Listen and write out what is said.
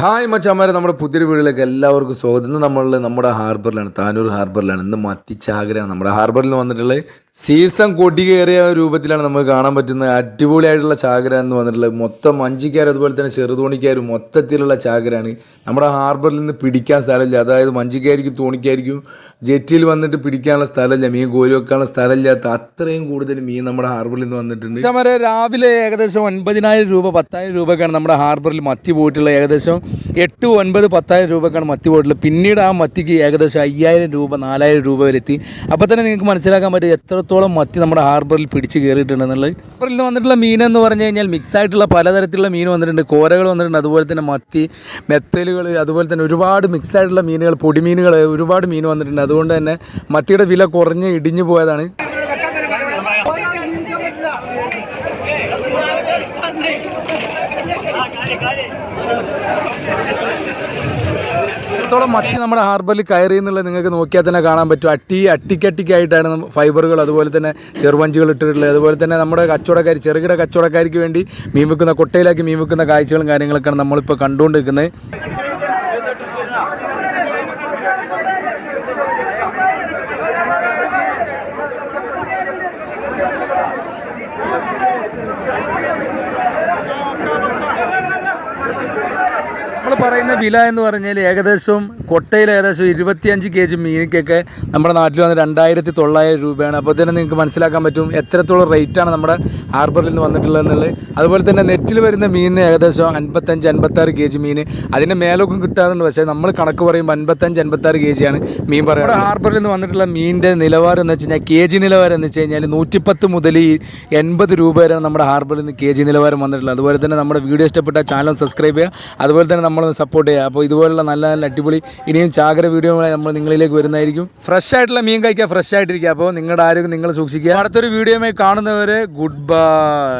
Hi മച്ചാമാരെ, നമ്മുടെ പുതിയൊരു വീട്ടിലേക്ക് എല്ലാവർക്കും സ്വാഗതം. ഇന്ന് നമ്മുടെ ഹാർബറിലാണ്, താനൂർ ഹാർബറിലാണ്. ഇന്ന് മത്തിച്ചാകരയാണ് നമ്മുടെ ഹാർബറിൽ വന്നിട്ടുള്ളത്. സീസൺ കൊടികേറിയ രൂപത്തിലാണ് നമുക്ക് കാണാൻ പറ്റുന്നത്. അടിപൊളിയായിട്ടുള്ള ചാകര എന്ന് വന്നിട്ടുള്ളത്. മൊത്തം മഞ്ചിക്കാരും അതുപോലെ തന്നെ ചെറുതോണിക്കാരും മൊത്തത്തിലുള്ള ചാകരാണ്. നമ്മുടെ ഹാർബറിൽ നിന്ന് പിടിക്കാൻ സ്ഥലമില്ല. അതായത് മഞ്ചിക്കായിരിക്കും തോണിക്കായിരിക്കും ജെറ്റിയിൽ വന്നിട്ട് പിടിക്കാനുള്ള സ്ഥലമില്ല, മീൻ കോരി വെക്കാനുള്ള സ്ഥലമില്ലാത്ത അത്രയും കൂടുതൽ മീൻ നമ്മുടെ ഹാർബറിൽ നിന്ന് വന്നിട്ടുണ്ട്. മച്ചാമാരെ, രാവിലെ ഏകദേശം 9,000 രൂപ 10,000 രൂപക്കാണ് നമ്മുടെ ഹാർബറിൽ മത്തി പോയിട്ടുള്ളത്. ഏകദേശം 8, 9, 10,000 രൂപക്കാണ് മത്തി പോയിട്ടുള്ളത്. പിന്നീട് ആ മത്തിക്ക് ഏകദേശം 5,000 രൂപ 4,000 രൂപ വരെ എത്തി. അപ്പോൾ തന്നെ നിങ്ങൾക്ക് മനസ്സിലാക്കാൻ പറ്റും എത്രത്തോളം മത്തി നമ്മുടെ ഹാർബറിൽ പിടിച്ച് കയറിയിട്ടുണ്ടെന്നുള്ളത്. ഹാർബറിൽ നിന്ന് വന്നിട്ടുള്ള മീനെന്ന് പറഞ്ഞു കഴിഞ്ഞാൽ മിക്സ് ആയിട്ടുള്ള പലതരത്തിലുള്ള മീൻ വന്നിട്ടുണ്ട്. കോരകൾ വന്നിട്ടുണ്ട്, അതുപോലെ തന്നെ മത്തി, മെത്തലുകൾ, അതുപോലെ തന്നെ ഒരുപാട് മിക്സ് ആയിട്ടുള്ള മീനുകൾ, പൊടിമീനുകൾ, ഒരുപാട് മീൻ വന്നിട്ടുണ്ട്. അതുകൊണ്ട് തന്നെ മത്തിയുടെ വില കുറഞ്ഞ് ഇടിഞ്ഞു പോയതാണ്. ത്തോളം മത്തി നമ്മുടെ ഹാർബറിൽ കയറി എന്നുള്ളത് നിങ്ങൾക്ക് നോക്കിയാൽ തന്നെ കാണാൻ പറ്റും. അട്ടിക്കട്ടിക്കായിട്ടാണ് ഫൈബറുകൾ, അതുപോലെ തന്നെ ചെറുവഞ്ചികൾ ഇട്ടിട്ടുള്ളത്. അതുപോലെ തന്നെ നമ്മുടെ കച്ചവടക്കാർ, ചെറുകിട കച്ചവടക്കാർക്ക് വേണ്ടി മീൻ വെക്കുന്ന, കൊട്ടയിലാക്കി മീൻ വെക്കുന്ന കാഴ്ചകളും കാര്യങ്ങളൊക്കെയാണ് നമ്മളിപ്പോൾ കണ്ടുകൊണ്ടിരിക്കുന്നത്. നമ്മൾ പറയുന്ന വില എന്ന് പറഞ്ഞാൽ ഏകദേശം കൊട്ടയിൽ ഏകദേശം 25 kg മീനിക്കൊക്കെ നമ്മുടെ നാട്ടിൽ വന്ന് 2,900 രൂപയാണ്. അപ്പോൾ തന്നെ നിങ്ങൾക്ക് മനസ്സിലാക്കാൻ പറ്റും എത്രത്തോളം റേറ്റാണ് നമ്മുടെ ഹാർബറിൽ നിന്ന് വന്നിട്ടുള്ളത് എന്നുള്ളത്. അതുപോലെ തന്നെ നെറ്റിൽ വരുന്ന മീനിന് ഏകദേശം 55-56 kg മീൻ, അതിൻ്റെ മേലൊക്കെ കിട്ടാറുണ്ട്. പക്ഷേ നമ്മൾ കണക്ക് പറയുമ്പോൾ 55-56 kg ആണ് മീൻ പറയുന്നത്. നമ്മുടെ ഹാർബറിൽ നിന്ന് വന്നിട്ടുള്ള മീനിൻ്റെ നിലവാരം എന്ന് വെച്ച് കഴിഞ്ഞാൽ, KG നിലവാരം എന്ന് വെച്ച് കഴിഞ്ഞാൽ 110 മുതൽ 80 രൂപ വരെയാണ് നമ്മുടെ ഹാർബറിൽ നിന്ന് KG നിലവാരം വന്നിട്ടുള്ളത്. അതുപോലെ തന്നെ നമ്മുടെ വീഡിയോ ഇഷ്ടപ്പെട്ട ചാനൽ സബ്സ്ക്രൈബ് ചെയ്യുക, അതുപോലെ തന്നെ നമ്മളൊന്ന് സപ്പോർട്ട് ചെയ്യുക. അപ്പോൾ ഇതുപോലുള്ള നല്ല നല്ല അടിപൊളി ഇനിയും ചാകര വീഡിയോകളായി നമ്മൾ നിങ്ങളിലേക്ക് വരുന്നതായിരിക്കും. ഫ്രഷ് ആയിട്ടുള്ള മീൻ കഴിക്കുക, ഫ്രഷ് ആയിട്ടിരിക്കുക. അപ്പോൾ നിങ്ങളുടെ ആരോഗ്യം നിങ്ങൾ സൂക്ഷിക്കുക. അടുത്തൊരു വീഡിയോയുമായി കാണുന്നവരെ ഗുഡ് ബൈ.